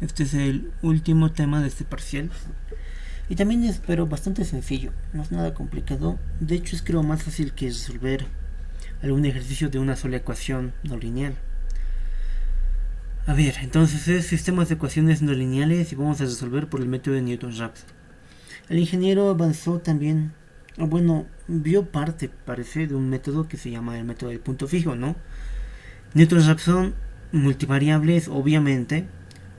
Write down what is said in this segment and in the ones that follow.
Este es el último tema de este parcial. Y también es, pero bastante sencillo, no es nada complicado. De hecho, es creo más fácil que resolver algún ejercicio de una sola ecuación no lineal. A ver, entonces es sistemas de ecuaciones no lineales y vamos a resolver por el método de Newton-Raphson. El ingeniero avanzó también, bueno, vio parte, parece, de un método que se llama el método del punto fijo, ¿no? Newton-Raphson multivariables, obviamente,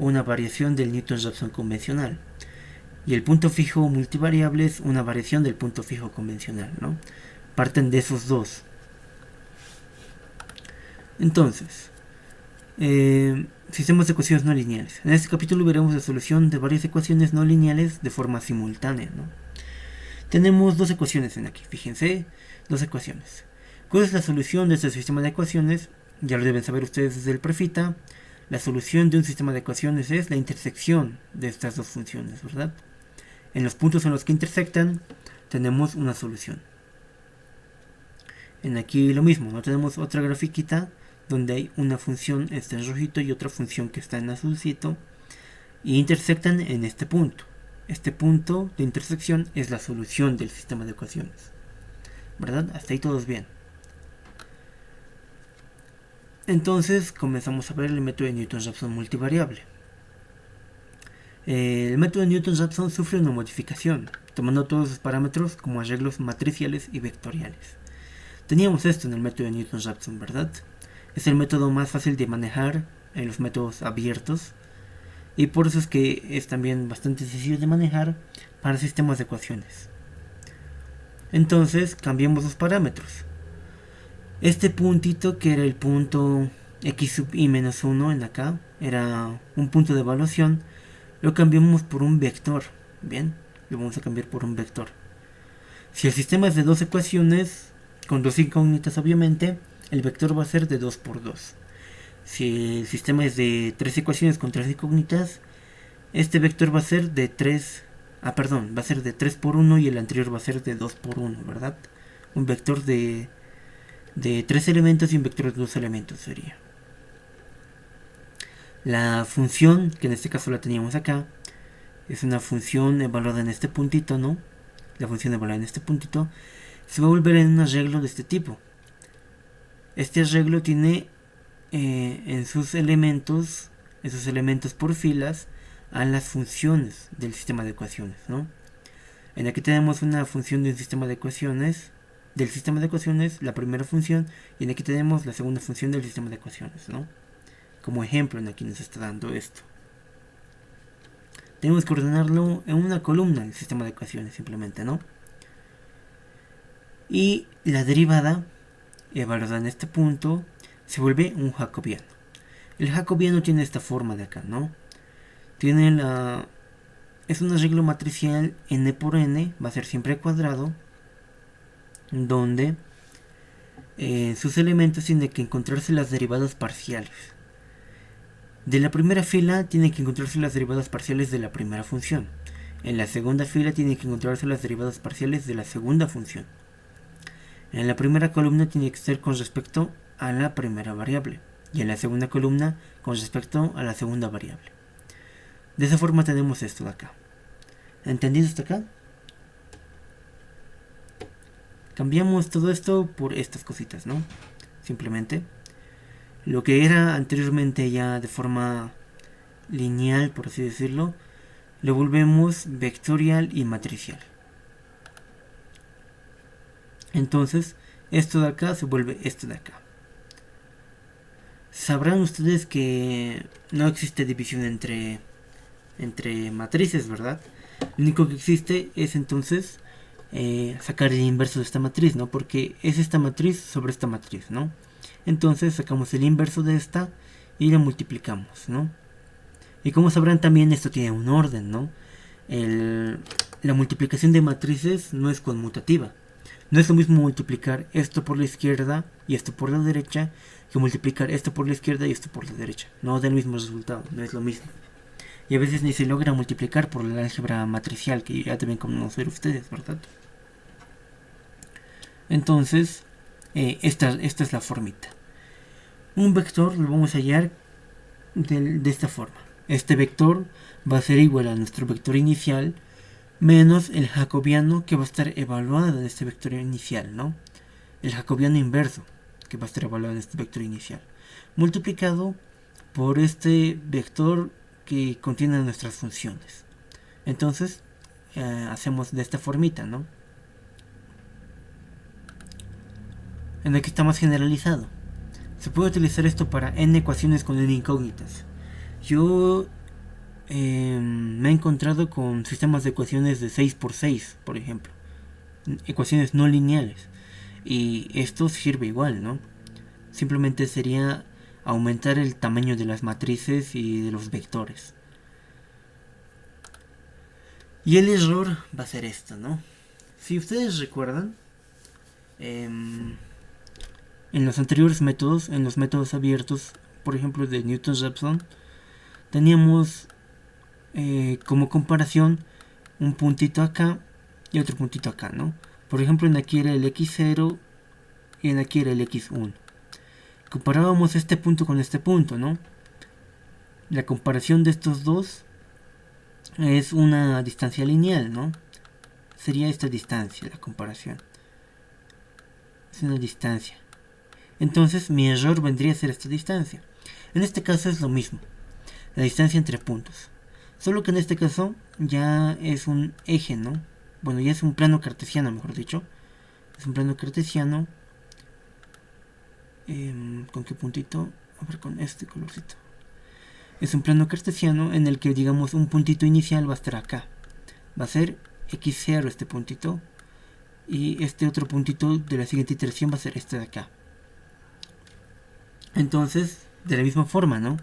una variación del Newton-Raphson convencional. Y el punto fijo multivariable es una variación del punto fijo convencional, ¿no? Parten de esos dos. Entonces, sistemas de ecuaciones no lineales. En este capítulo veremos la solución de varias ecuaciones no lineales de forma simultánea, ¿no? Tenemos dos ecuaciones en aquí, fíjense, dos ecuaciones. ¿Cuál es la solución de este sistema de ecuaciones? Ya lo deben saber ustedes desde el prefita. La solución de un sistema de ecuaciones es la intersección de estas dos funciones, ¿verdad? En los puntos en los que intersectan tenemos una solución. En aquí lo mismo, no tenemos otra grafiquita donde hay una función está en rojito y otra función que está en azulcito y intersectan en este punto. Este punto de intersección es la solución del sistema de ecuaciones, ¿verdad? Hasta ahí todos bien. Entonces comenzamos a ver el método de Newton-Raphson multivariable. El método de Newton-Raphson sufre una modificación, tomando todos sus parámetros como arreglos matriciales y vectoriales. Teníamos esto en el método de Newton-Raphson, ¿verdad? Es el método más fácil de manejar en los métodos abiertos y por eso es que es también bastante sencillo de manejar para sistemas de ecuaciones. Entonces cambiamos los parámetros. Este puntito que era el punto x sub i menos 1 en acá, era un punto de evaluación, lo cambiamos por un vector. Bien, lo vamos a cambiar por un vector. Si el sistema es de dos ecuaciones, con dos incógnitas obviamente, el vector va a ser de 2 por 2. Si el sistema es de tres ecuaciones con tres incógnitas, este vector va a ser de 3, va a ser de 3 por 1 y el anterior va a ser de 2 por 1, ¿verdad? Un vector de 3 elementos y un vector de 2 elementos sería. La función, que en este caso la teníamos acá, es una función evaluada en este puntito, ¿no? La función evaluada en este puntito se va a volver en un arreglo de este tipo. Este arreglo tiene en sus elementos por filas, a las funciones del sistema de ecuaciones, ¿no? En aquí tenemos una función de un sistema de ecuaciones, del sistema de ecuaciones, la primera función, y en aquí tenemos la segunda función del sistema de ecuaciones, ¿no? Como ejemplo, en aquí nos está dando esto. Tenemos que ordenarlo en una columna del sistema de ecuaciones, simplemente, ¿no? Y la derivada, evaluada en este punto, se vuelve un jacobiano. El jacobiano tiene esta forma de acá, ¿no? Es un arreglo matricial n por n, va a ser siempre cuadrado, donde en sus elementos tiene que encontrarse las derivadas parciales. De la primera fila tienen que encontrarse las derivadas parciales de la primera función. En la segunda fila tienen que encontrarse las derivadas parciales de la segunda función. En la primera columna tiene que ser con respecto a la primera variable y en la segunda columna con respecto a la segunda variable. De esa forma tenemos esto de acá. ¿Entendido hasta acá? Cambiamos todo esto por estas cositas, ¿no? Simplemente lo que era anteriormente ya de forma lineal, por así decirlo, lo volvemos vectorial y matricial. Entonces, esto de acá se vuelve esto de acá. Sabrán ustedes que no existe división entre matrices, ¿verdad? Lo único que existe es entonces sacar el inverso de esta matriz, ¿no? Porque es esta matriz sobre esta matriz, ¿no? Entonces sacamos el inverso de esta y la multiplicamos, ¿no? Y como sabrán también esto tiene un orden, ¿no? La multiplicación de matrices no es conmutativa. No es lo mismo multiplicar esto por la izquierda y esto por la derecha que multiplicar esto por la izquierda y esto por la derecha. No da el mismo resultado, no es lo mismo. Y a veces ni se logra multiplicar por la álgebra matricial, que ya deben conocer ustedes, ¿verdad? Entonces, esta es la formita. Un vector lo vamos a hallar de esta forma. Este vector va a ser igual a nuestro vector inicial menos el jacobiano que va a estar evaluado en este vector inicial, ¿no? El jacobiano inverso que va a estar evaluado en este vector inicial, multiplicado por este vector que contiene nuestras funciones. Entonces, hacemos de esta formita, ¿no? En el que está más generalizado. Se puede utilizar esto para n ecuaciones con n incógnitas. Yo me he encontrado con sistemas de ecuaciones de 6×6, por ejemplo. Ecuaciones no lineales. Y esto sirve igual, ¿no? Simplemente sería aumentar el tamaño de las matrices y de los vectores. Y el error va a ser esto, ¿no? Si ustedes recuerdan, en los anteriores métodos, en los métodos abiertos, por ejemplo de Newton-Raphson, teníamos como comparación un puntito acá y otro puntito acá, ¿no? Por ejemplo, en aquí era el x0 y en aquí era el x1. Comparábamos este punto con este punto, ¿no? La comparación de estos dos es una distancia lineal, ¿no? Sería esta distancia, la comparación. Es una distancia. Entonces mi error vendría a ser esta distancia. En este caso es lo mismo. La distancia entre puntos. Solo que en este caso ya es un eje, ¿no? Bueno, ya es un plano cartesiano, mejor dicho. Es un plano cartesiano. ¿Con qué puntito? A ver, con este colorcito. Es un plano cartesiano en el que, digamos, un puntito inicial va a estar acá. Va a ser x0 este puntito. Y este otro puntito de la siguiente iteración va a ser este de acá. Entonces, de la misma forma, ¿no?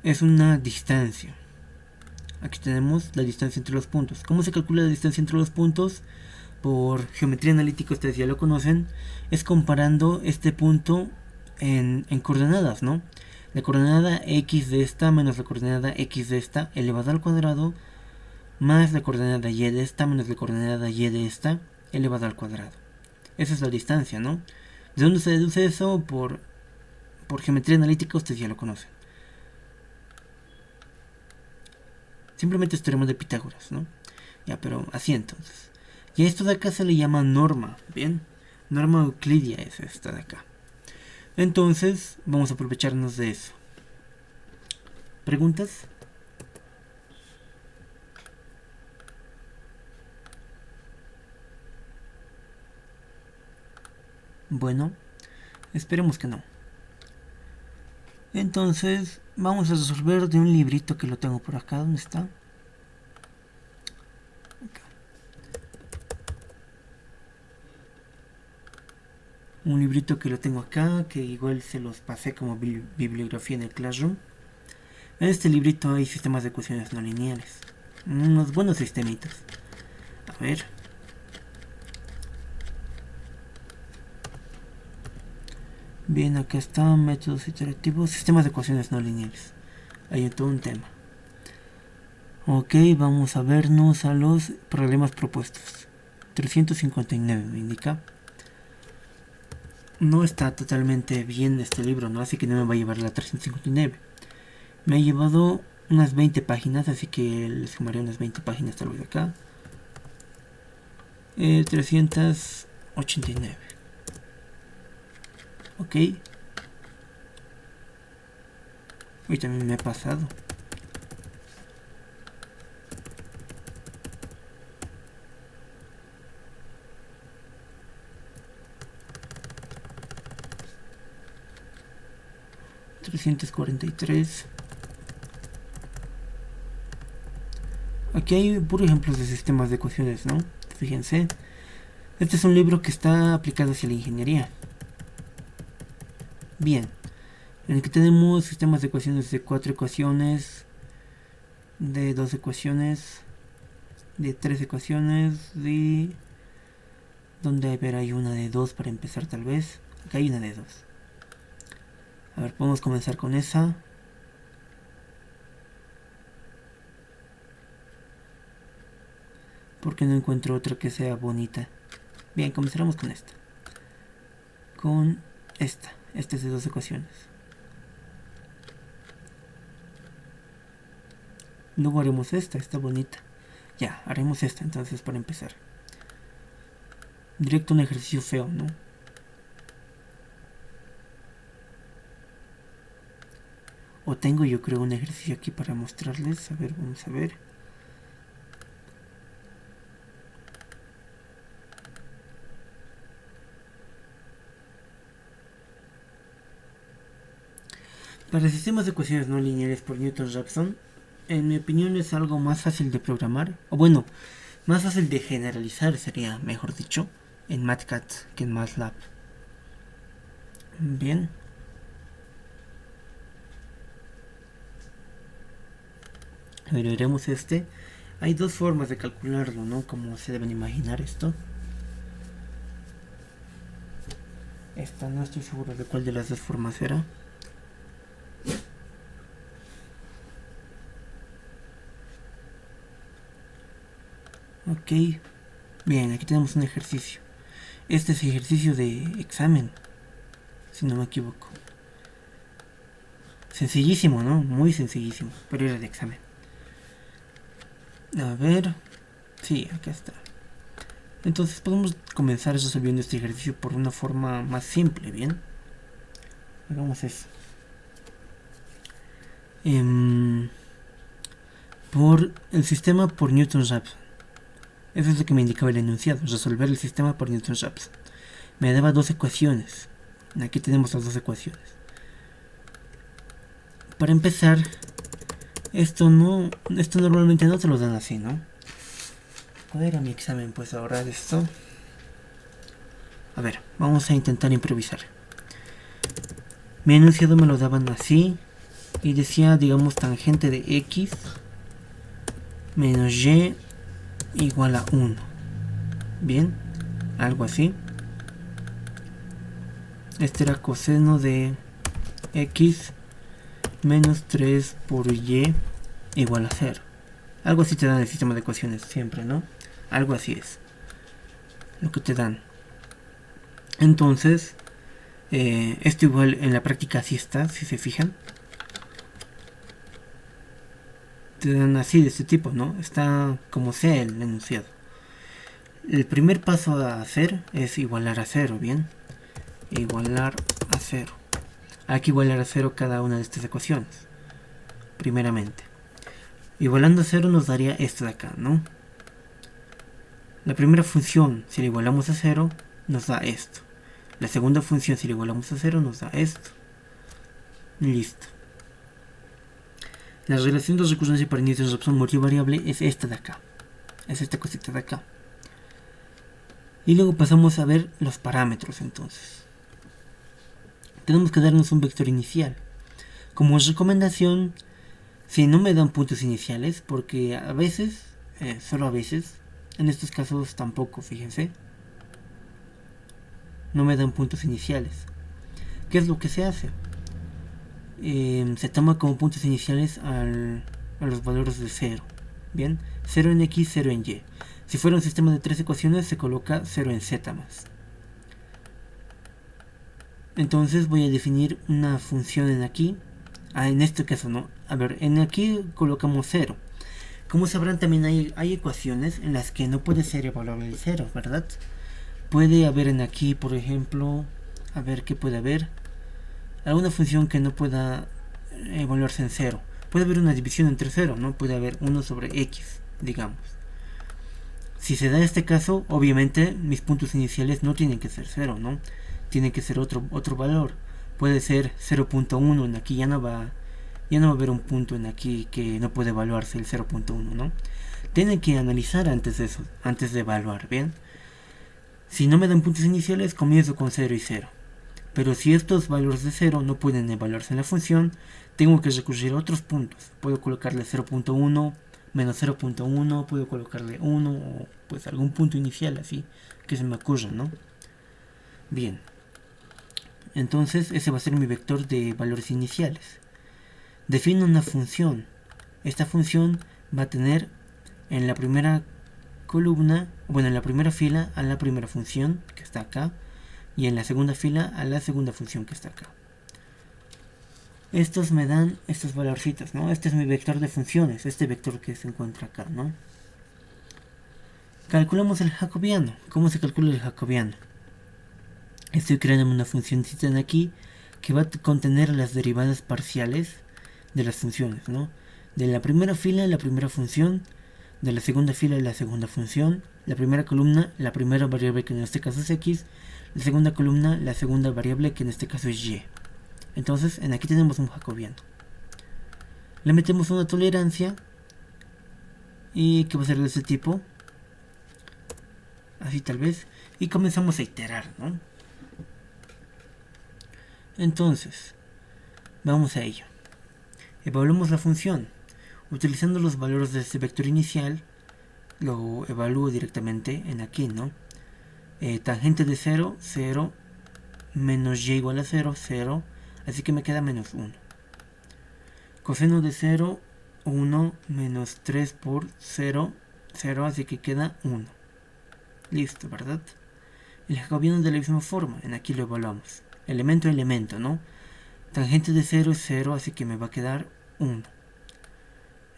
Es una distancia. Aquí tenemos la distancia entre los puntos. ¿Cómo se calcula la distancia entre los puntos? Por geometría analítica, ustedes ya lo conocen. Es comparando este punto en coordenadas, ¿no? La coordenada x de esta menos la coordenada x de esta elevada al cuadrado más la coordenada y de esta menos la coordenada y de esta elevada al cuadrado. Esa es la distancia, ¿no? ¿De dónde se deduce eso? Por geometría analítica, ustedes ya lo conocen. Simplemente es teorema de Pitágoras, ¿no? Ya, pero así entonces. Y a esto de acá se le llama norma, ¿bien? Norma euclidia es esta de acá. Entonces, vamos a aprovecharnos de eso. ¿Preguntas? Bueno, esperemos que no. Entonces, vamos a resolver de un librito que lo tengo por acá. ¿Dónde está? Acá. Un librito que lo tengo acá, que igual se los pasé como bibliografía en el Classroom. En este librito hay sistemas de ecuaciones no lineales. Unos buenos sistemitas. A ver. Bien, acá están métodos iterativos, sistemas de ecuaciones no lineales. Hay todo un tema. Ok, vamos a vernos a los problemas propuestos. 359 me indica. No está totalmente bien este libro, ¿no? Así que no me va a llevar la 359. Me ha llevado unas 20 páginas, así que le sumaré unas 20 páginas tal vez acá. 389. Ok. Hoy también me ha pasado. $343. Aquí hay puros ejemplos de sistemas de ecuaciones, ¿no? Fíjense. Este es un libro que está aplicado hacia la ingeniería. Bien. En el que tenemos sistemas de ecuaciones de 4 ecuaciones, de 2 ecuaciones, de 3 ecuaciones, de... donde hay una de 2 para empezar tal vez. Acá hay una de 2. A ver, podemos comenzar con esa. Porque no encuentro otra que sea bonita. Bien, comenzaremos con esta. Con esta. Esta es de 2 ecuaciones. Luego haremos esta, está bonita. Ya, haremos esta entonces para empezar. Directo un ejercicio feo, ¿no? O tengo yo creo un ejercicio aquí para mostrarles. A ver, vamos a ver. Para sistemas de ecuaciones no lineales por Newton-Raphson, en mi opinión es algo más fácil de programar. O bueno, más fácil de generalizar sería, mejor dicho, en MATCAD que en MATLAB. Bien. A ver, veremos este. Hay dos formas de calcularlo, ¿no? Como se deben imaginar esto. Esta no estoy seguro de cuál de las dos formas era. Ok. Bien, aquí tenemos un ejercicio. Este es ejercicio de examen, si no me equivoco. Sencillísimo, ¿no? Muy sencillísimo, pero era de examen. A ver. Sí, acá está. Entonces podemos comenzar resolviendo este ejercicio por una forma más simple, ¿bien? Hagamos eso. Por el sistema por Newton-Raphson. Eso es lo que me indicaba el enunciado, resolver el sistema por Newton-Raphson. Me daba dos ecuaciones. Aquí tenemos las dos ecuaciones. Para empezar, esto normalmente no te lo dan así, ¿no? ¿Cuál era mi examen? Pues ahora de esto. A ver, vamos a intentar improvisar. Mi enunciado me lo daban así y decía, digamos, tangente de x menos y igual a 1. Bien, algo así. Este era coseno de x menos 3 por y igual a 0. Algo así te dan el sistema de ecuaciones siempre, ¿no? Algo así es lo que te dan. Entonces, esto igual en la práctica así está, si se fijan. Te dan así, de este tipo, ¿no? Está como sea el enunciado. El primer paso a hacer es igualar a 0, ¿bien? Igualar a 0. Hay que igualar a 0 cada una de estas ecuaciones. Primeramente. Igualando a 0 nos daría esto de acá, ¿no? La primera función, si la igualamos a 0, nos da esto. La segunda función, si la igualamos a 0, nos da esto. Listo. La relación de recurrencia para Newton-Raphson multivariable es esta de acá. Es esta cosita de acá. Y luego pasamos a ver los parámetros entonces. Tenemos que darnos un vector inicial. Como recomendación, si no me dan puntos iniciales, porque a veces, solo a veces, en estos casos tampoco, fíjense, no me dan puntos iniciales. ¿Qué es lo que se hace? Se toma como puntos iniciales a los valores de 0. Bien, 0 en x, 0 en y. Si fuera un sistema de 3 ecuaciones, se coloca 0 en z más. Entonces voy a definir una función en aquí. En este caso no. A ver, en aquí colocamos 0. Como sabrán, también hay ecuaciones en las que no puede ser evaluable el 0, ¿verdad? Puede haber en aquí, por ejemplo, a ver qué puede haber. Alguna función que no pueda evaluarse en 0. Puede haber una división entre 0, ¿no? Puede haber 1 sobre x, digamos. Si se da este caso, obviamente mis puntos iniciales no tienen que ser 0, ¿no? Tiene que ser otro valor. Puede ser 0.1 en aquí, ya no va a haber un punto en aquí que no puede evaluarse el 0.1, ¿no? Tienen que analizar antes de eso, antes de evaluar, ¿bien? Si no me dan puntos iniciales, comienzo con 0 y 0. Pero si estos valores de 0 no pueden evaluarse en la función, tengo que recurrir a otros puntos. Puedo colocarle 0.1, menos 0.1, puedo colocarle 1 o pues algún punto inicial así que se me ocurra, ¿no? Bien. Entonces ese va a ser mi vector de valores iniciales. Defino una función. Esta función va a tener en la primera columna, bueno, en la primera fila a la primera función que está acá y en la segunda fila a la segunda función que está acá. estos me dan estos valorcitos, ¿no? Este es mi vector de funciones, este vector que se encuentra acá, ¿no? Calculamos el jacobiano. ¿Cómo se calcula el jacobiano? Estoy creando una funcióncita en aquí que va a contener las derivadas parciales de las funciones, ¿no? De la primera fila la primera función, de la segunda fila la segunda función, la primera columna la primera variable que en este caso es x, la segunda columna la segunda variable que en este caso es y. Entonces en aquí tenemos un jacobiano. Le metemos una tolerancia y que va a ser de este tipo, así tal vez, y comenzamos a iterar, ¿no? Entonces vamos a ello. Evaluamos la función. Utilizando los valores de este vector inicial, lo evalúo directamente en aquí, ¿no? Tangente de 0, 0, menos y igual a 0, 0, así que me queda menos 1. Coseno de 0, 1, menos 3 por 0, 0, así que queda 1. Listo, ¿verdad? El jacobiano de la misma forma, en aquí lo evaluamos. Elemento a elemento, ¿no? Tangente de 0 es 0, así que me va a quedar 1.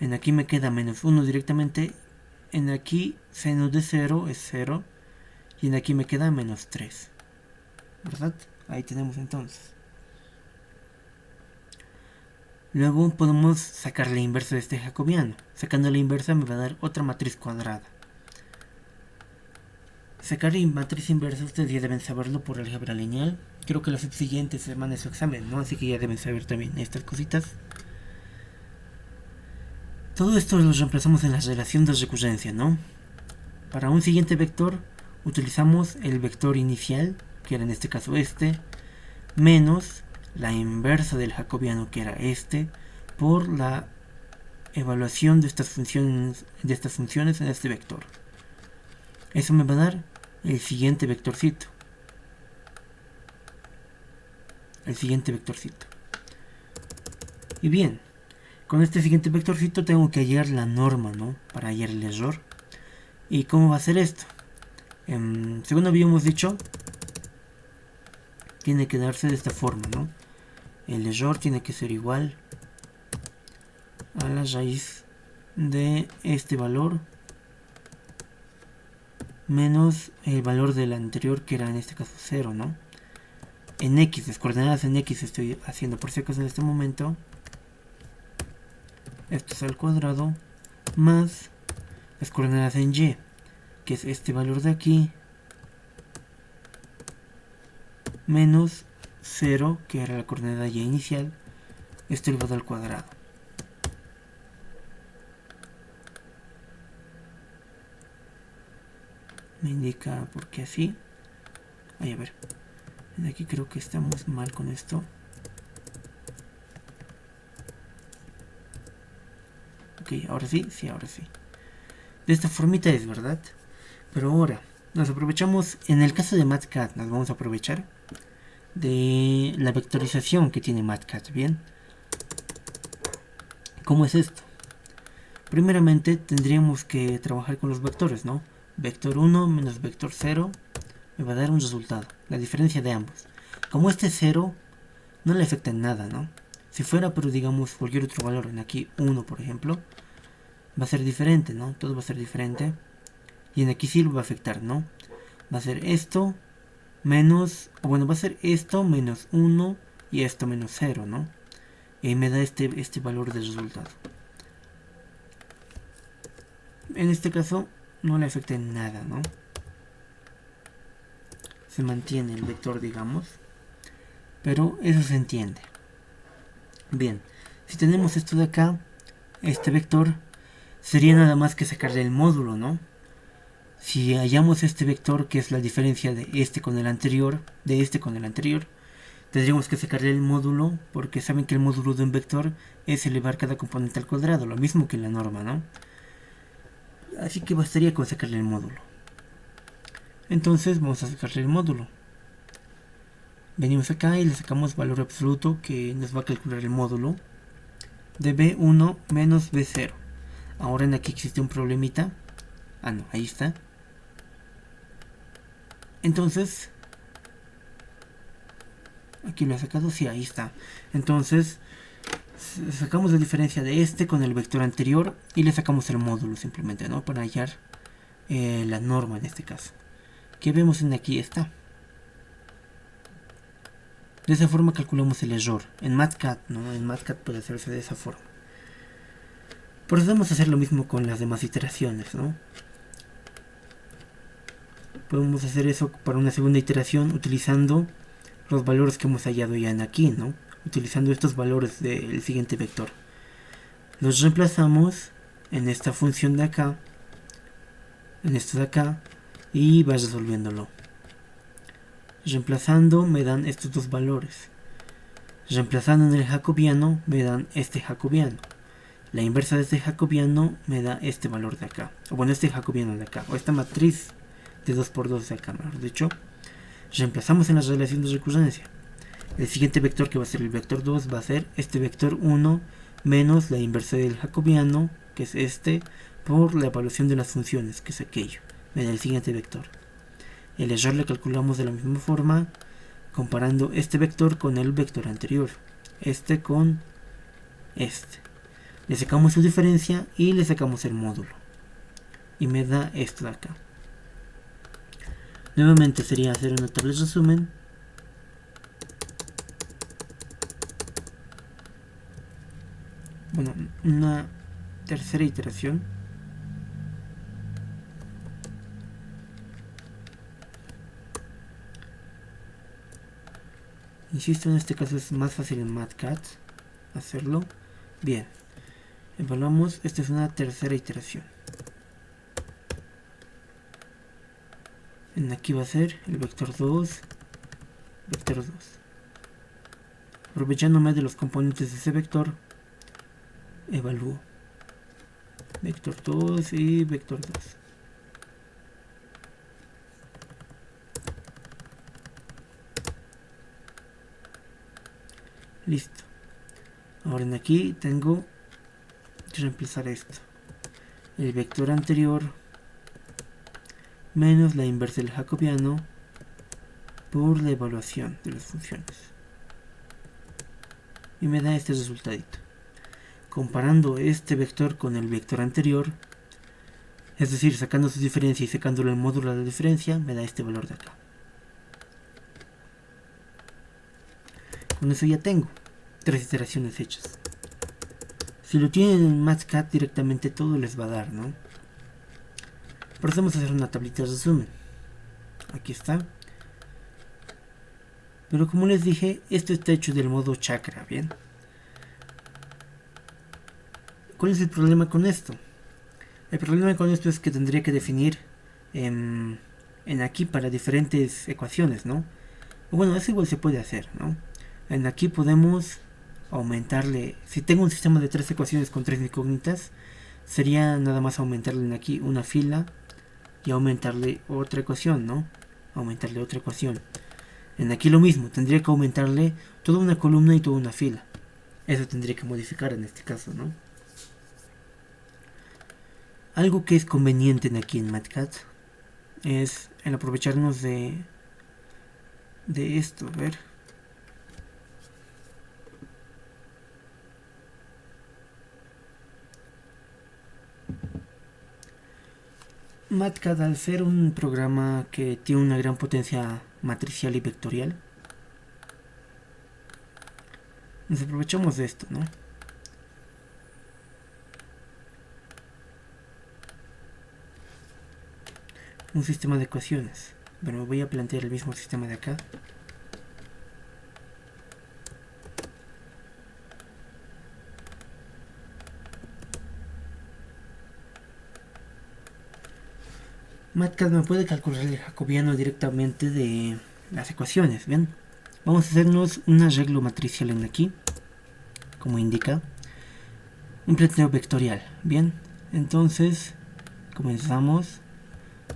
En aquí me queda menos 1 directamente. En aquí seno de 0 es 0. Y en aquí me queda menos 3. ¿Verdad? Ahí tenemos entonces. Luego podemos sacar la inversa de este jacobiano. Sacando la inversa me va a dar otra matriz cuadrada. Sacar la matriz inversa ustedes ya deben saberlo por álgebra lineal. Creo que la subsiguiente semana es su examen, ¿no? Así que ya deben saber también estas cositas. Todo esto lo reemplazamos en la relación de recurrencia, ¿no? Para un siguiente vector utilizamos el vector inicial, que era en este caso este, menos la inversa del jacobiano, que era este, por la evaluación de estas funciones en este vector. Eso me va a dar el siguiente vectorcito. Y bien, con este siguiente vectorcito tengo que hallar la norma, ¿no? Para hallar el error. ¿Y cómo va a ser esto? Según habíamos dicho, tiene que darse de esta forma, ¿no? El error tiene que ser igual a la raíz de este valor menos el valor del anterior, que era en este caso 0, ¿no? En x, las coordenadas en x estoy haciendo por si acaso en este momento. Esto es al cuadrado más las coordenadas en y, que es este valor de aquí, menos 0, que era la coordenada y inicial, esto elevado al cuadrado. Me indica por qué así. Ay, a ver. Aquí creo que estamos mal con esto. Ok, ahora sí, ahora sí. De esta formita es, ¿verdad? Pero ahora, nos aprovechamos, en el caso de MATCAD, nos vamos a aprovechar de la vectorización que tiene MATCAD, ¿bien? ¿Cómo es esto? Primeramente tendríamos que trabajar con los vectores, ¿no? Vector 1 menos vector 0 me va a dar un resultado, la diferencia de ambos. Como este 0 no le afecta en nada, ¿no? Si fuera, pero digamos cualquier otro valor, en aquí 1 por ejemplo, va a ser diferente, ¿no? Todo va a ser diferente. Y en aquí sí lo va a afectar, ¿no? Va a ser esto menos, o bueno, va a ser esto menos 1 y esto menos 0, ¿no? Y me da este valor de resultado. En este caso no le afecta en nada, ¿no? Se mantiene el vector, digamos, pero eso se entiende. Bien, si tenemos esto de acá, este vector, sería nada más que sacarle el módulo, ¿no? Si hallamos este vector, que es la diferencia de este con el anterior, tendríamos que sacarle el módulo, porque saben que el módulo de un vector es elevar cada componente al cuadrado, lo mismo que en la norma, ¿no? Así que bastaría con sacarle el módulo. Entonces vamos a sacarle el módulo. Venimos acá y le sacamos valor absoluto, que nos va a calcular el módulo de B1 menos B0. Ahora en aquí existe un problemita. Ah, no, ahí está. Entonces Aquí lo he sacado, sí, ahí está. Entonces sacamos la diferencia de este con el vector anterior y le sacamos el módulo simplemente, ¿no? Para hallar la norma en este caso. ¿Qué vemos en aquí? Está. De esa forma calculamos el error. En Matcat, ¿no? En Matcat puede hacerse de esa forma. Procedemos a hacer lo mismo con las demás iteraciones, ¿no? Podemos hacer eso para una segunda iteración utilizando los valores que hemos hallado ya en aquí, ¿no? Utilizando estos valores del siguiente vector. Los reemplazamos en esta función de acá, en esto de acá, y vas resolviéndolo. Reemplazando me dan estos dos valores. Reemplazando en el jacobiano me dan este jacobiano. La inversa de este jacobiano me da este valor de acá. O bueno, este jacobiano de acá. O esta matriz de 2×2 de acá, mejor dicho. Reemplazamos en la relación de recurrencia. El siguiente vector, que va a ser el vector 2, va a ser este vector 1 menos la inversa del jacobiano, que es este, por la evaluación de las funciones, que es aquello. Me da el siguiente vector. El error le calculamos de la misma forma, comparando este vector con el vector anterior. Este con este. Le sacamos su diferencia y le sacamos el módulo. Y me da esto de acá. Nuevamente sería hacer una tabla de resumen. Bueno, una tercera iteración. Insisto, en este caso es más fácil en Matcat hacerlo. Bien, evaluamos. Esta es una tercera iteración. En aquí va a ser el vector 2, vector 2. Aprovechándome de los componentes de ese vector, evalúo vector 2 y vector 2. Listo. Ahora en aquí tengo que reemplazar esto. El vector anterior menos la inversa del jacobiano por la evaluación de las funciones. Y me da este resultadito. Comparando este vector con el vector anterior, es decir, sacando su diferencia y sacándole el módulo de la diferencia, me da este valor de acá. Con eso ya tengo 3 iteraciones hechas. Si lo tienen en Matcat directamente todo les va a dar, ¿no? Procedemos a hacer una tablita de resumen. Aquí está. Pero como les dije, esto está hecho del modo chakra, ¿bien? ¿Cuál es el problema con esto? El problema con esto es que tendría que definir en aquí para diferentes ecuaciones, ¿no? Bueno, eso igual se puede hacer, ¿no? En aquí podemos aumentarle, si tengo un sistema de 3 ecuaciones con 3 incógnitas, sería nada más aumentarle en aquí una fila y aumentarle otra ecuación, ¿no? Aumentarle otra ecuación. En aquí lo mismo, tendría que aumentarle toda una columna y toda una fila. Eso tendría que modificar en este caso, ¿no? Algo que es conveniente en aquí en Matcat es el aprovecharnos de esto, a ver. Matcat, al ser un programa que tiene una gran potencia matricial y vectorial, nos aprovechamos de esto, ¿no? Un sistema de ecuaciones. Bueno, voy a plantear el mismo sistema de acá. Matcat me puede calcular el jacobiano directamente de las ecuaciones, ¿bien? Vamos a hacernos un arreglo matricial en aquí, como indica. Un planteo vectorial, ¿bien? Entonces, comenzamos.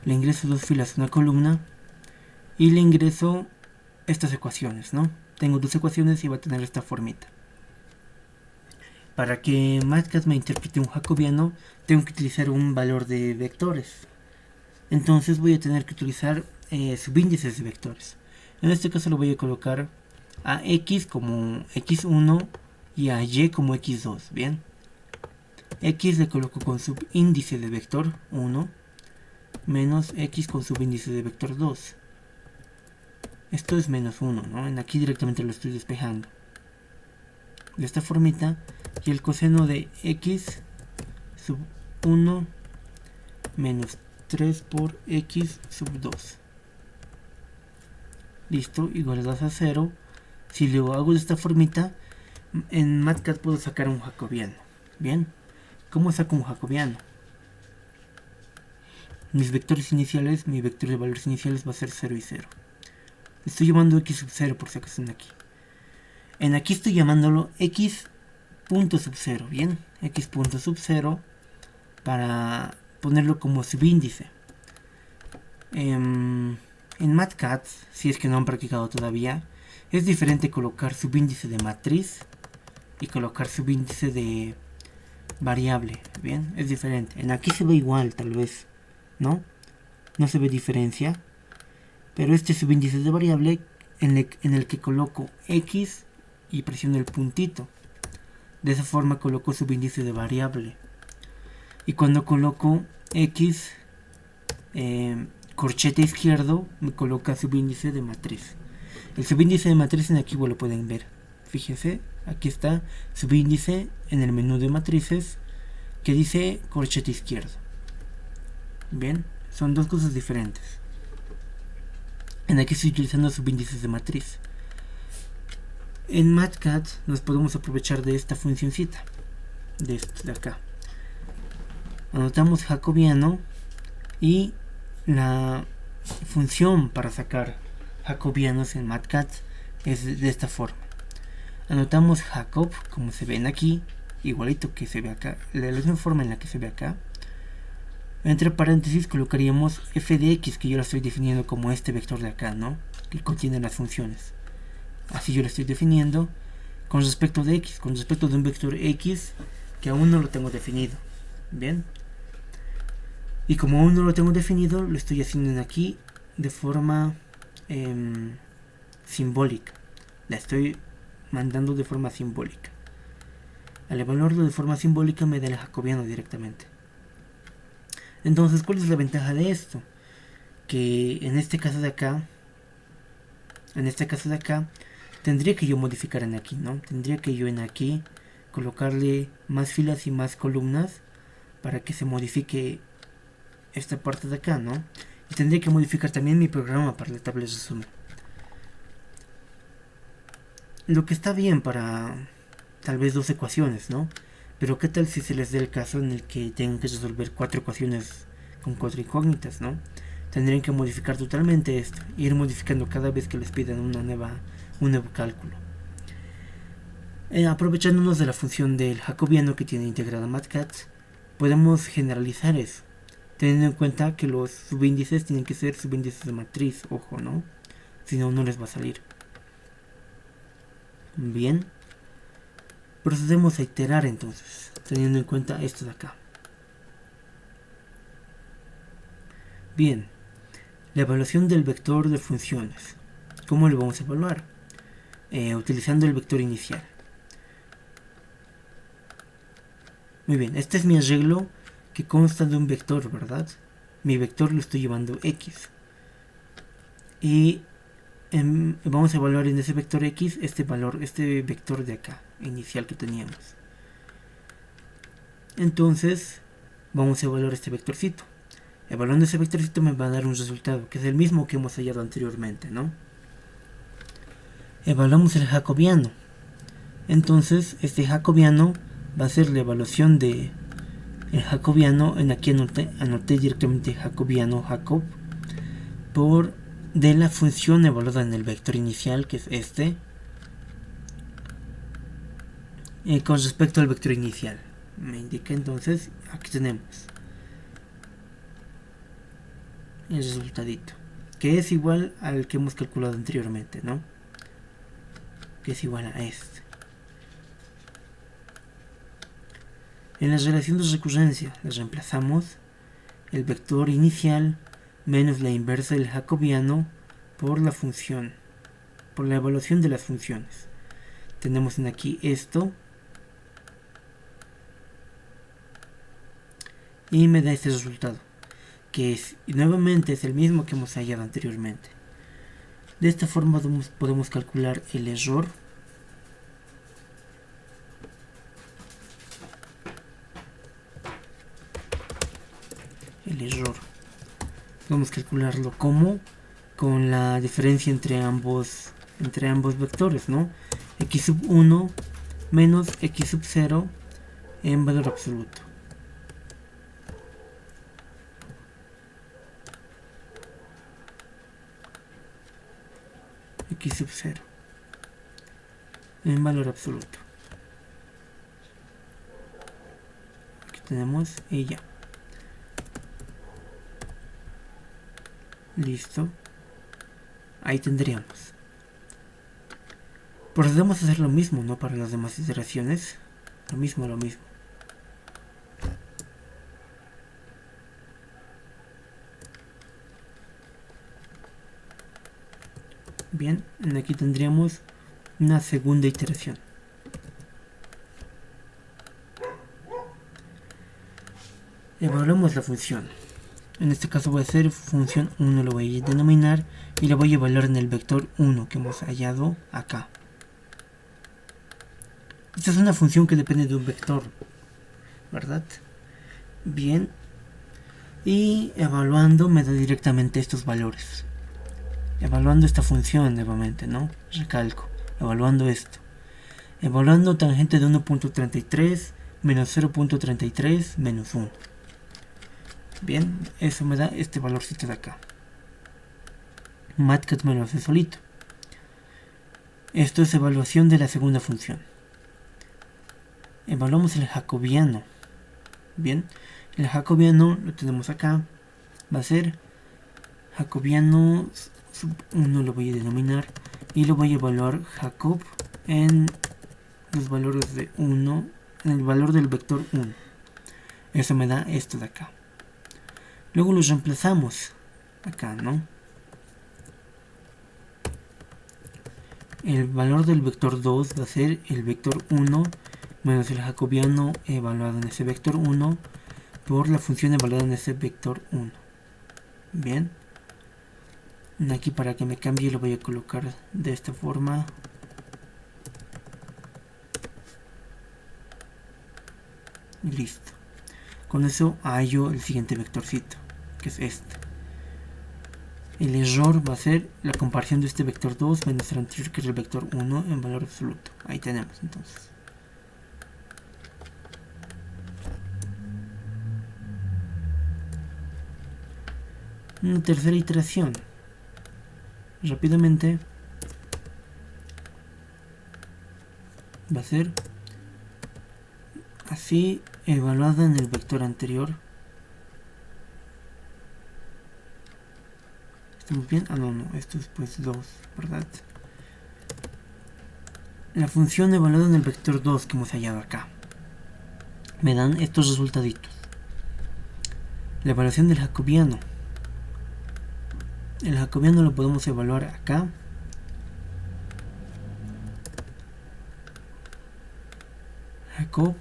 Le ingreso 2 filas, una columna. Y le ingreso estas ecuaciones, ¿no? Tengo 2 ecuaciones y va a tener esta formita. Para que Matcat me interprete un jacobiano, tengo que utilizar un valor de vectores. Entonces voy a tener que utilizar subíndices de vectores. En este caso lo voy a colocar a x como x1 y a y como x2, bien. X le coloco con subíndice de vector 1 menos x con subíndice de vector 2. Esto es menos 1, ¿no? Aquí directamente lo estoy despejando. De esta formita, y el coseno de x sub 1 menos 3 por x sub 2. Listo, igualdad a 0. Si lo hago de esta formita, en MATCAD puedo sacar un jacobiano. Bien, ¿cómo saco un jacobiano? Mis vectores iniciales, mi vector de valores iniciales va a ser 0 y 0. Estoy llamando x sub 0 por si acaso en aquí. En aquí estoy llamándolo x punto sub 0, bien, x punto sub 0 para ponerlo como subíndice. En MATCAD, si es que no han practicado todavía, es diferente colocar subíndice de matriz y colocar subíndice de variable, bien, es diferente. En aquí se ve igual, tal vez, ¿no? No se ve diferencia, pero este subíndice de variable en el que coloco x y presiono el puntito. De esa forma coloco subíndice de variable. Y cuando coloco x corchete izquierdo, me coloca subíndice de matriz. El subíndice de matriz en aquí lo pueden ver. Fíjense, aquí está subíndice en el menú de matrices que dice corchete izquierdo. Bien, son dos cosas diferentes. En aquí estoy utilizando subíndices de matriz. En MATCAD nos podemos aprovechar de esta funcioncita, de esto de acá. Anotamos jacobiano y la función para sacar jacobianos en MATCAD es de esta forma. Anotamos Jacob, como se ven aquí, igualito que se ve acá, de la misma forma en la que se ve acá. Entre paréntesis colocaríamos f de x, que yo lo estoy definiendo como este vector de acá, ¿no? Que contiene las funciones. Así yo lo estoy definiendo con respecto de x, con respecto de un vector x que aún no lo tengo definido. Bien. Y como aún no lo tengo definido, lo estoy haciendo aquí de forma simbólica. La estoy mandando de forma simbólica. Al evaluarlo de forma simbólica me da el jacobiano directamente. Entonces, ¿cuál es la ventaja de esto? Que en este caso de acá, tendría que yo modificar en aquí, ¿no? Tendría que yo en aquí colocarle más filas y más columnas para que se modifique esta parte de acá, ¿no? Y tendría que modificar también mi programa para la tabla de resumen. Lo que está bien para tal vez 2 ecuaciones, ¿no? Pero ¿qué tal si se les dé el caso en el que tengan que resolver 4 ecuaciones con 4 incógnitas, ¿no? Tendrían que modificar totalmente esto, ir modificando cada vez que les pidan un nuevo cálculo. Aprovechándonos de la función del jacobiano que tiene integrada MATCAD, podemos generalizar eso, teniendo en cuenta que los subíndices tienen que ser subíndices de matriz, ojo, ¿no? Si no, no les va a salir. Bien. Procedemos a iterar entonces, teniendo en cuenta esto de acá. Bien, la evaluación del vector de funciones. ¿Cómo lo vamos a evaluar? Utilizando el vector inicial. Muy bien, este es mi arreglo que consta de un vector, ¿verdad? Mi vector lo estoy llevando x. Y vamos a evaluar en ese vector x este vector de acá, inicial que teníamos. Entonces, vamos a evaluar este vectorcito. Evaluando ese vectorcito me va a dar un resultado, que es el mismo que hemos hallado anteriormente, ¿no? Evaluamos el jacobiano. Entonces, este jacobiano va a ser la evaluación de el jacobiano. En aquí anoté directamente jacobiano, Jacob, de la función evaluada en el vector inicial, que es este, con respecto al vector inicial. Me indica entonces, aquí tenemos el resultadito, que es igual al que hemos calculado anteriormente, ¿no? Que es igual a este. En la relación de recurrencia les reemplazamos el vector inicial menos la inversa del jacobiano por la función por la evaluación de las funciones. Tenemos en aquí esto y me da este resultado, que es, y nuevamente es el mismo que hemos hallado anteriormente. De esta forma podemos calcular el error podemos calcularlo como con la diferencia entre ambos vectores, ¿no? X sub 1 menos X sub 0 en valor absoluto. X sub 0 en valor absoluto. Aquí tenemos y ya. Listo. Ahí tendríamos. Procedemos a hacer lo mismo, ¿no? Para las demás iteraciones. Lo mismo. Bien, aquí tendríamos una segunda iteración. Evaluamos la función. En este caso voy a hacer función 1, lo voy a denominar y lo voy a evaluar en el vector 1 que hemos hallado acá. Esta es una función que depende de un vector, ¿verdad? Bien. Y evaluando me da directamente estos valores. Evaluando esta función nuevamente, ¿no? Recalco. Evaluando esto. Evaluando tangente de 1.33 menos 0.33 menos 1. Bien, eso me da este valorcito de acá. Matcat me lo hace solito. Esto es evaluación de la segunda función. Evaluamos el jacobiano. Bien, el jacobiano lo tenemos acá. Va a ser jacobiano sub 1, lo voy a denominar. Y lo voy a evaluar Jacob en los valores de 1, en el valor del vector 1. Eso me da esto de acá. Luego los reemplazamos acá, ¿no? El valor del vector 2 va a ser el vector 1 menos el jacobiano evaluado en ese vector 1 por la función evaluada en ese vector 1. Bien. Aquí para que me cambie lo voy a colocar de esta forma. Listo. Con eso hallo el siguiente vectorcito, que es este. El error va a ser la comparación de este vector 2 menos el anterior, que es el vector 1 en valor absoluto. Ahí tenemos entonces. Una tercera iteración. Rápidamente va a ser así, evaluada en el vector anterior. ¿Estamos bien? Ah, no, esto es pues 2, ¿verdad? La función evaluada en el vector 2 que hemos hallado acá. Me dan estos resultaditos. La evaluación del jacobiano. El jacobiano lo podemos evaluar acá. Jacob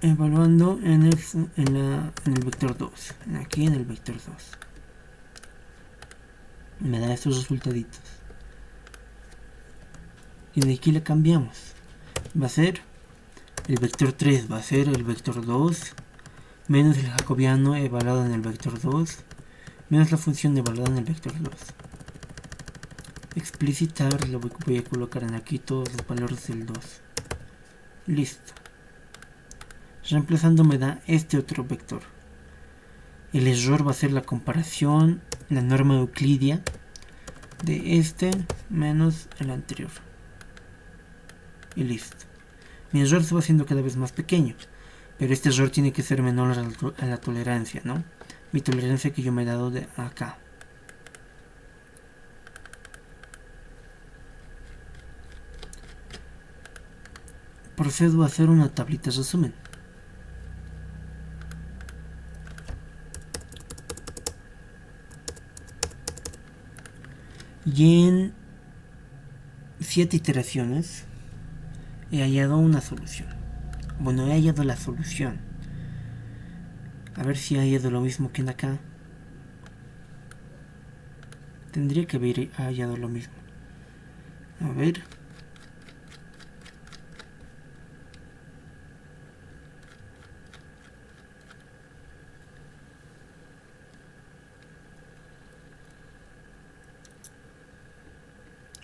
evaluando en el vector 2. Aquí en el vector 2. Me da estos resultaditos. Y de aquí le cambiamos. Va a ser el vector 3, va a ser el vector 2 menos el jacobiano evaluado en el vector 2 menos la función evaluada en el vector 2. Explicitar, lo voy a colocar en aquí todos los valores del 2. Listo. Reemplazando me da este otro vector. El error va a ser la comparación, la norma euclidia de este menos el anterior. Y listo. Mi error se va haciendo cada vez más pequeño, pero este error tiene que ser menor a la tolerancia, ¿no? Mi tolerancia que yo me he dado de acá. Procedo a hacer una tablita de resumen. Y 7 iteraciones he hallado una solución. Bueno, he hallado la solución. A ver si he hallado lo mismo que en acá. Tendría que haber hallado lo mismo. A ver.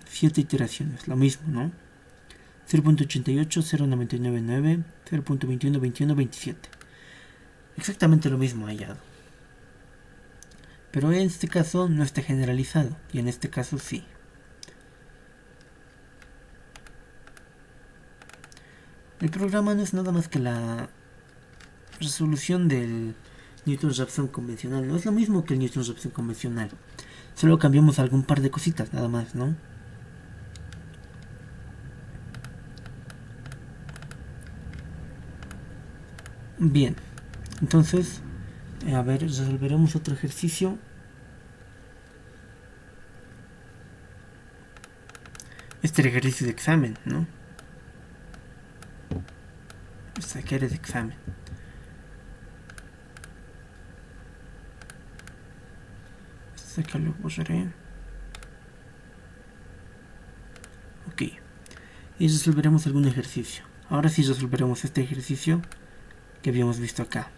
Siete iteraciones, lo mismo, ¿no? 0.88, 0.999, 0.21, 21, 27. Exactamente lo mismo hallado. Pero en este caso no está generalizado, y en este caso sí. El programa no es nada más que la resolución del Newton-Raphson convencional. No es lo mismo que el Newton-Raphson convencional. Solo cambiamos algún par de cositas, nada más, ¿no? Bien, entonces, a ver, resolveremos otro ejercicio. Este ejercicio de examen, ¿no? Sacar de examen. Acá lo borraré. Ok. Y resolveremos algún ejercicio. Ahora sí resolveremos este ejercicio que habíamos visto acá.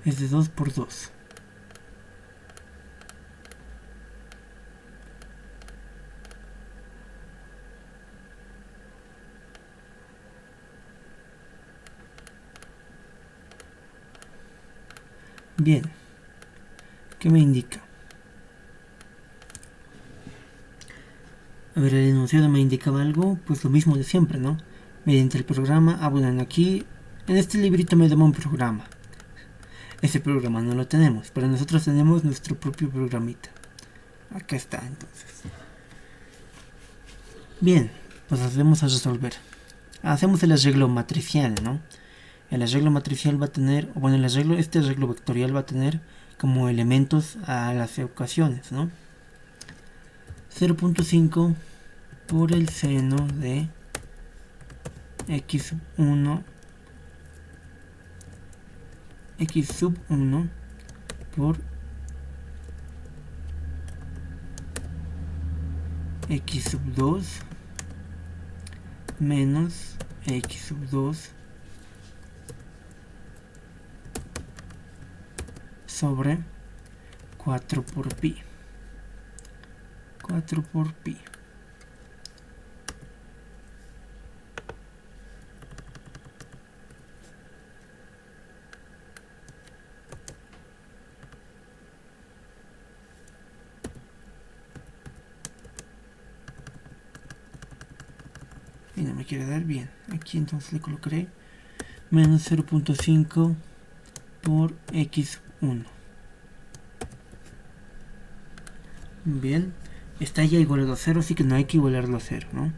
Es de 2 por 2. Bien. ¿Qué me indica? A ver, el enunciado me indicaba algo, pues lo mismo de siempre, ¿no? Mediante el programa, bueno, aquí, en este librito me daba un programa. Ese programa no lo tenemos, pero nosotros tenemos nuestro propio programita. Acá está, entonces. Bien, pues hacemos a resolver. Hacemos el arreglo matricial, ¿no? El arreglo matricial va a tener, bueno, este arreglo vectorial va a tener como elementos a las ecuaciones, ¿no? 0.5 por el seno de x1 x sub 1 por x sub 2 menos x sub 2 sobre 4 por pi. 4 por pi. Y no me quiere dar bien. Aquí entonces le colocaré menos 0.5 por x1. Bien, está ya igualado a 0, así que no hay que igualarlo a 0, ¿no?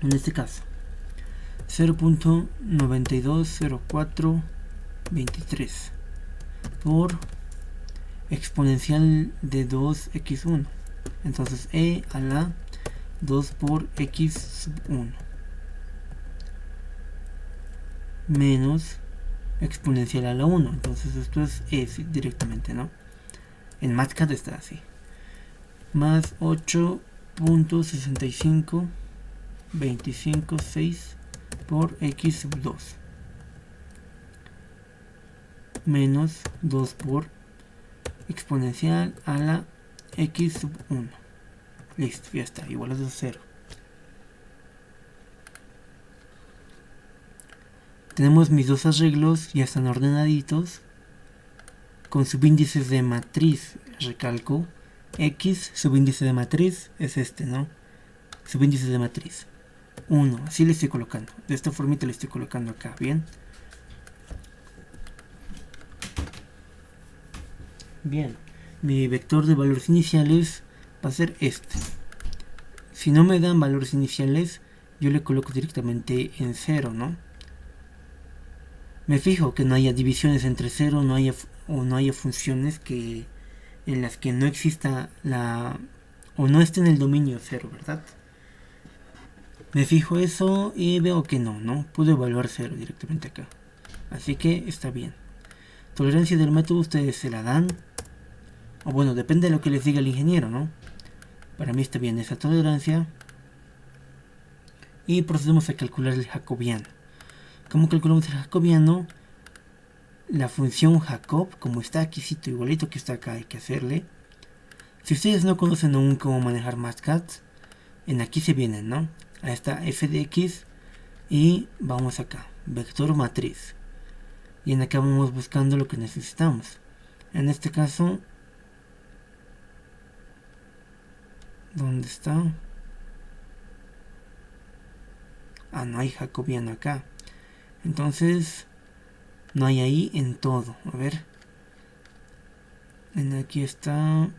En este caso, 0.920423 por exponencial de 2x1. Entonces e a la 2 por x sub 1 menos exponencial a la 1. Entonces esto es e directamente, ¿no? En MATCAD está así. Más 8.6525.6 por x sub 2 menos 2 por exponencial a la x sub 1. Listo, ya está, igual a 0. Tenemos mis dos arreglos, ya están ordenaditos, con subíndices de matriz. Recalco, x, subíndice de matriz, es este, ¿no? Subíndice de matriz 1, así le estoy colocando. De esta formita le estoy colocando acá, ¿bien? Bien, mi vector de valores iniciales va a ser este. Si no me dan valores iniciales, yo le coloco directamente en 0, ¿no? Me fijo que no haya divisiones entre 0, no haya funciones en las que no exista o no esté en el dominio 0, ¿verdad? Me fijo eso y veo que no puedo evaluar 0 directamente acá. Así que está bien. Tolerancia del método ustedes se la dan. O bueno, depende de lo que les diga el ingeniero, ¿no? Para mí está bien esa tolerancia. Y procedemos a calcular el jacobiano. ¿Cómo calculamos el jacobiano? La función Jacob, como está aquí, igualito que está acá, hay que hacerle. Si ustedes no conocen aún cómo manejar MathCAD, en aquí se vienen, ¿no? A esta f de x y vamos acá, vector matriz. Y en acá vamos buscando lo que necesitamos. En este caso, ¿dónde está? Ah, no hay jacobiano acá. Entonces, no hay ahí en todo. A ver. En aquí está.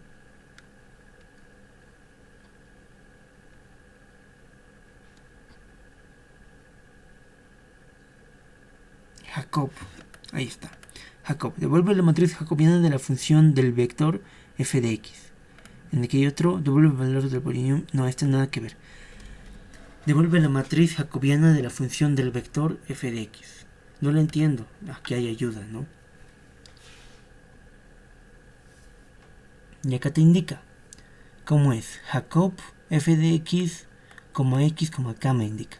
Jacob. Ahí está. Jacob. Devuelve la matriz jacobiana de la función del vector f de x. En aquí hay otro. Devuelve el valor del polinomio. No, este nada que ver. Devuelve la matriz jacobiana de la función del vector f de x. No lo entiendo. Aquí hay ayuda, ¿no? Y acá te indica cómo es. Jacob f de x, acá me indica.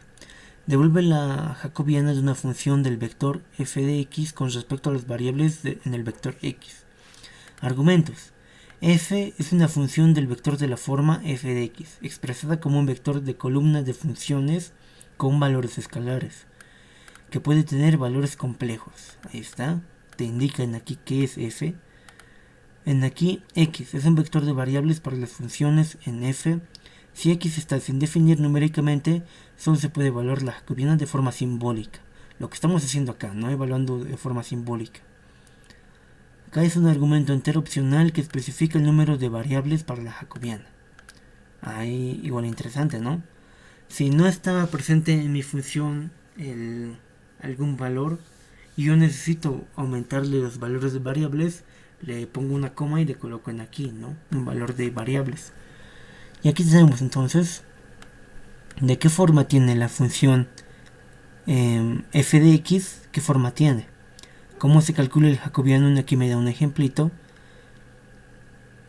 Devuelve la jacobiana de una función del vector f de x con respecto a las variables en el vector x. Argumentos. F es una función del vector de la forma f de x, expresada como un vector de columnas de funciones con valores escalares, que puede tener valores complejos. Ahí está, te indican aquí qué es f. En aquí, x es un vector de variables para las funciones en f. Si x está sin definir numéricamente, solo se puede evaluar la jacobiana de forma simbólica. Lo que estamos haciendo acá, ¿no? Evaluando de forma simbólica. Acá es un argumento entero opcional que especifica el número de variables para la jacobiana. Ahí igual interesante, ¿no? Si no está presente en mi función algún valor y yo necesito aumentarle los valores de variables, le pongo una coma y le coloco en aquí, ¿no? Un valor de variables. Y aquí tenemos entonces de qué forma tiene la función f de x, qué forma tiene. ¿Cómo se calcula el jacobiano? Aquí me da un ejemplito.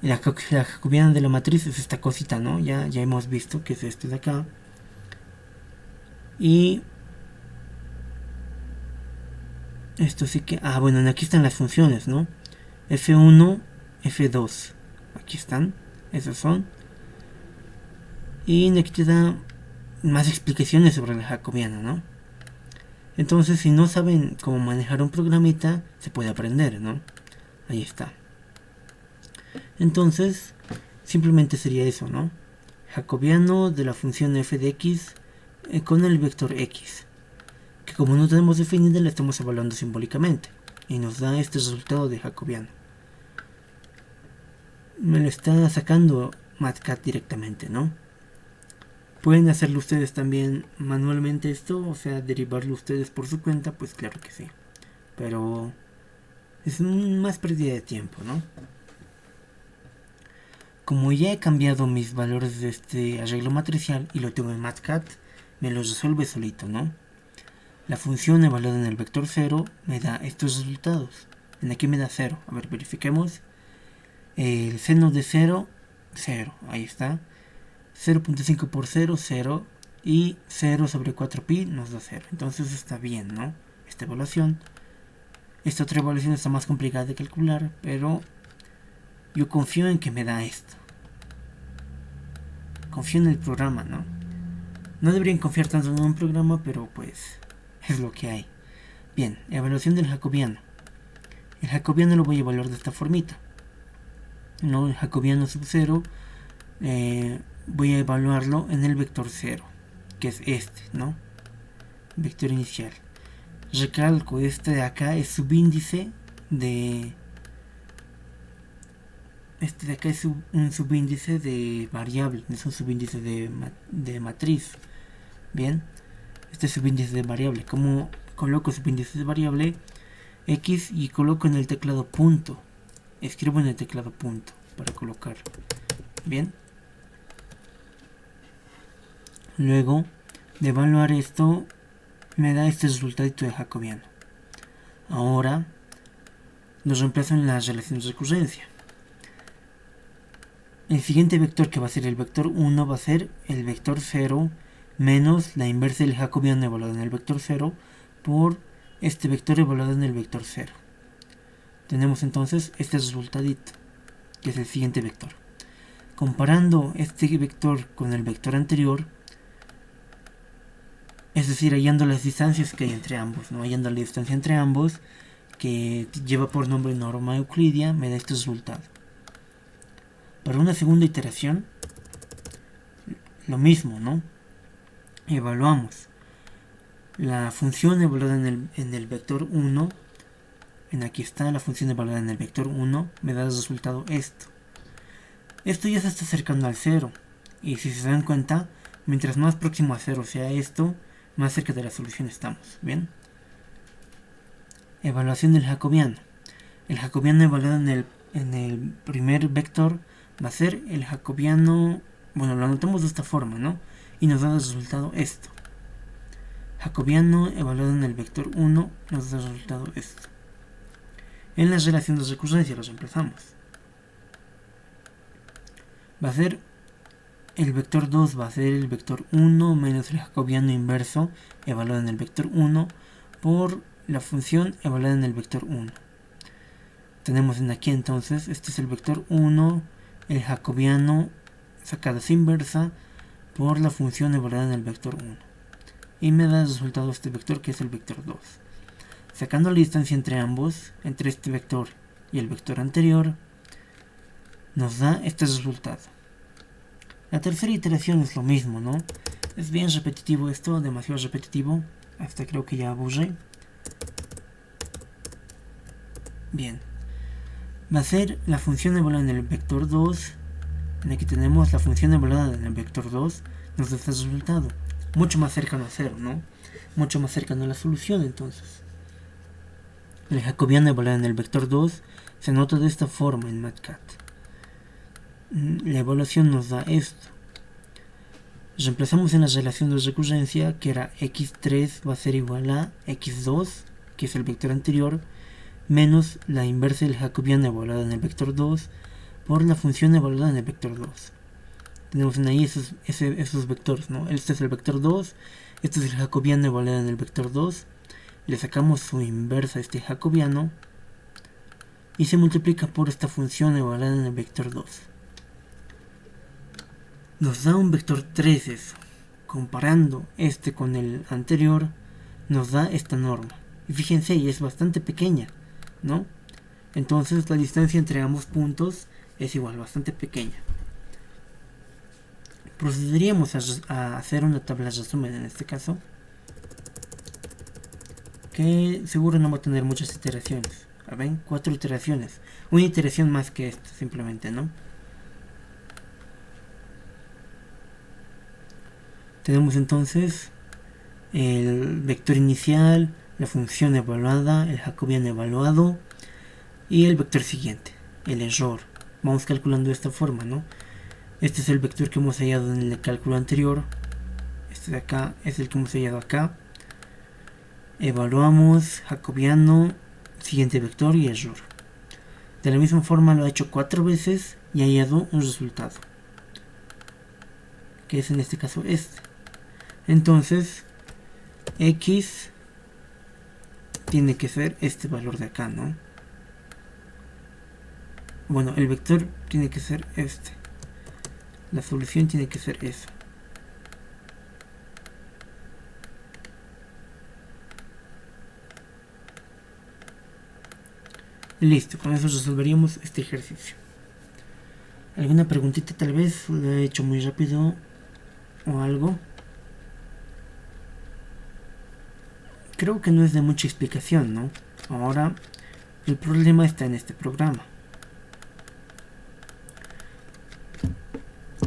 La jacobiana de la matriz es esta cosita, ¿no? Ya hemos visto que es este de acá. Y esto sí que... Ah, bueno, aquí están las funciones, ¿no? F1, F2. Aquí están. Esas son. Y aquí te da más explicaciones sobre la jacobiana, ¿no? Entonces, si no saben cómo manejar un programita, se puede aprender, ¿no? Ahí está. Entonces, simplemente sería eso, ¿no? Jacobiano de la función f de x con el vector x, que como no tenemos definida, la estamos evaluando simbólicamente y nos da este resultado de jacobiano. Me lo está sacando MathCAD directamente, ¿no? ¿Pueden hacerlo ustedes también manualmente esto? O sea, derivarlo ustedes por su cuenta, pues claro que sí. Pero es más pérdida de tiempo, ¿no? Como ya he cambiado mis valores de este arreglo matricial y lo tengo en MathCAD, me los resuelve solito, ¿no? La función evaluada en el vector 0 me da estos resultados. En aquí me da 0. A ver, verifiquemos. El seno de 0, 0. Ahí está. 0.5 por 0, 0. Y 0 sobre 4pi nos da 0. Entonces está bien, ¿no? Esta evaluación. Esta otra evaluación está más complicada de calcular, pero yo confío en que me da esto. Confío en el programa, ¿no? No deberían confiar tanto en un programa, pero pues es lo que hay. Bien, evaluación del jacobiano. El jacobiano lo voy a evaluar de esta formita. ¿No? El jacobiano sub 0 voy a evaluarlo en el vector 0, que es este, ¿no? Vector inicial. Recalco, este de acá es subíndice de este de acá es un subíndice de variable, no es un subíndice de matriz. Bien, este subíndice de variable. Como coloco subíndice de variable X y coloco en el teclado punto? Escribo en el teclado punto para colocar. Bien. Luego de evaluar esto, me da este resultadito de jacobiano. Ahora los reemplazo en las relaciones de recurrencia. El siguiente vector, que va a ser el vector 1, va a ser el vector 0 menos la inversa del jacobiano evaluado en el vector 0 por este vector evaluado en el vector 0. Tenemos entonces este resultadito, que es el siguiente vector. Comparando este vector con el vector anterior, es decir, hallando las distancias que hay entre ambos, ¿no? Hallando la distancia entre ambos, que lleva por nombre norma euclidia, me da este resultado. Para una segunda iteración, lo mismo, ¿no? Evaluamos la función evaluada en el vector 1. Aquí está la función evaluada en el vector 1, me da el resultado esto. Esto ya se está acercando al 0, y si se dan cuenta, mientras más próximo a 0 sea esto, más cerca de la solución estamos. Bien. Evaluación del jacobiano. El jacobiano evaluado en el primer vector va a ser el jacobiano, bueno, lo anotamos de esta forma, ¿no? Y nos da el resultado esto. Jacobiano evaluado en el vector 1 nos da el resultado esto. En las relaciones de recurrencia los reemplazamos. Va a ser el vector 2, va a ser el vector 1 menos el jacobiano inverso evaluado en el vector 1 por la función evaluada en el vector 1. Tenemos en aquí entonces, este es el vector 1, el jacobiano sacado su inversa por la función evaluada en el vector 1. Y me da el resultado este vector, que es el vector 2. Sacando la distancia entre ambos, entre este vector y el vector anterior, nos da este resultado. La tercera iteración es lo mismo, ¿no? Es bien repetitivo esto, demasiado repetitivo. Hasta creo que ya aburre. Bien. Va a ser la función evaluada en el vector 2. Aquí tenemos la función evaluada en el vector 2. Nos da este resultado. Mucho más cercano a 0, ¿no? Mucho más cercano a la solución, entonces. El jacobiano evaluado en el vector 2 se nota de esta forma en MATCAT. La evaluación nos da esto. Reemplazamos en la relación de recurrencia, que era x3 va a ser igual a x2, que es el vector anterior, menos la inversa del jacobiano evaluado en el vector 2 por la función evaluada en el vector 2. Tenemos en ahí esos vectores, ¿no? Este es el vector 2, este es el jacobiano evaluado en el vector 2, le sacamos su inversa a este jacobiano y se multiplica por esta función evaluada en el vector 2. Nos da un vector 3 eso. Comparando este con el anterior, nos da esta norma. Y fíjense, y es bastante pequeña, ¿no? Entonces la distancia entre ambos puntos es igual, bastante pequeña. Procederíamos a hacer una tabla de resumen en este caso, que seguro no va a tener muchas iteraciones. ¿Ven? 4 iteraciones. Una iteración más que esta, simplemente, ¿no? Tenemos entonces el vector inicial, la función evaluada, el jacobiano evaluado y el vector siguiente, el error. Vamos calculando de esta forma, ¿no? Este es el vector que hemos hallado en el cálculo anterior. Este de acá es el que hemos hallado acá. Evaluamos, jacobiano, siguiente vector y error. De la misma forma lo ha hecho 4 veces y ha hallado un resultado, que es en este caso este. Entonces, x tiene que ser este valor de acá, ¿no? Bueno, el vector tiene que ser este. La solución tiene que ser eso. Listo, con eso resolveríamos este ejercicio. ¿Alguna preguntita tal vez? ¿Lo he hecho muy rápido o algo? Creo que no es de mucha explicación, ¿no? Ahora, el problema está en este programa.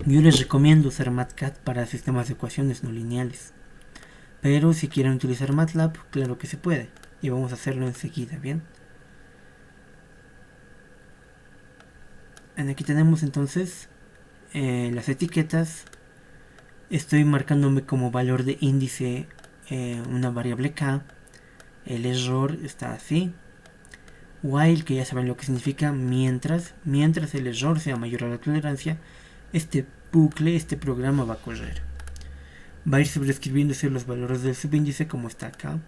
Yo les recomiendo usar MATLAB para sistemas de ecuaciones no lineales. Pero si quieren utilizar MATLAB, claro que se puede. Y vamos a hacerlo enseguida, ¿bien? Aquí tenemos entonces las etiquetas. Estoy marcándome como valor de índice una variable k. El error está así. While, que ya saben lo que significa mientras el error sea mayor a la tolerancia, este bucle, este programa va a correr. Va a ir sobreescribiéndose los valores del subíndice como está acá.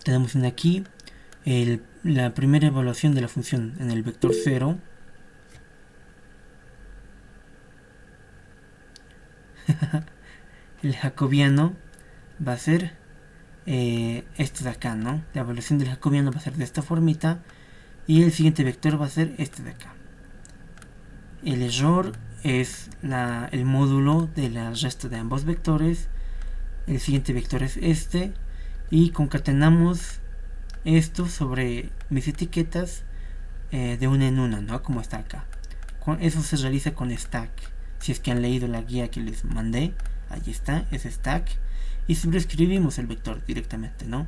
Tenemos aquí la primera evaluación de la función en el vector 0. El jacobiano va a ser este de acá, ¿no? La evaluación del jacobiano va a ser de esta formita. Y el siguiente vector va a ser este de acá. El error es el módulo de la resta de ambos vectores. El siguiente vector es este. Y concatenamos esto sobre mis etiquetas de una en una, ¿no? Como está acá. Eso se realiza con stack. Si es que han leído la guía que les mandé, ahí está, es stack. Y sobreescribimos el vector directamente, ¿no?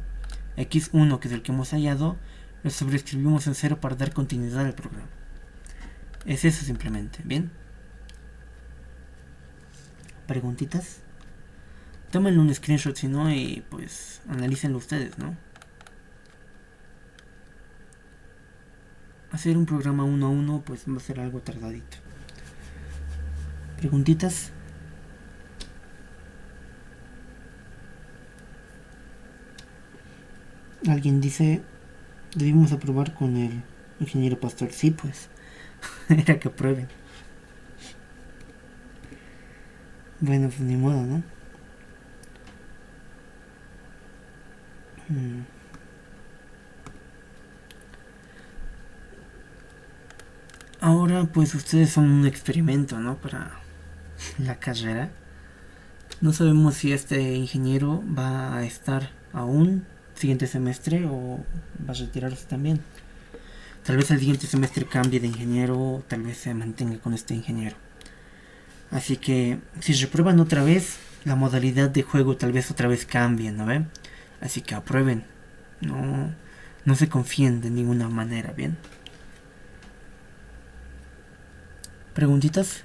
x1, que es el que hemos hallado, lo sobreescribimos en 0 para dar continuidad al programa. Es eso simplemente, ¿bien? ¿Preguntitas? Tómenle un screenshot si no y pues analícenlo ustedes, ¿no? Hacer un programa 1 a 1 pues va a ser algo tardadito. ¿Preguntitas? Alguien dice, debimos aprobar con el ingeniero Pastor. Sí, pues, era que aprueben. Bueno, pues ni modo, ¿no? Ahora, pues ustedes son un experimento, ¿no? Para la carrera. No sabemos si este ingeniero va a estar aún siguiente semestre o va a retirarse también. Tal vez el siguiente semestre cambie de ingeniero, tal vez se mantenga con este ingeniero. Así que si reprueban otra vez, la modalidad de juego tal vez otra vez cambie, ¿no ven? Así que aprueben. No se confíen de ninguna manera, ¿bien? ¿Preguntitas?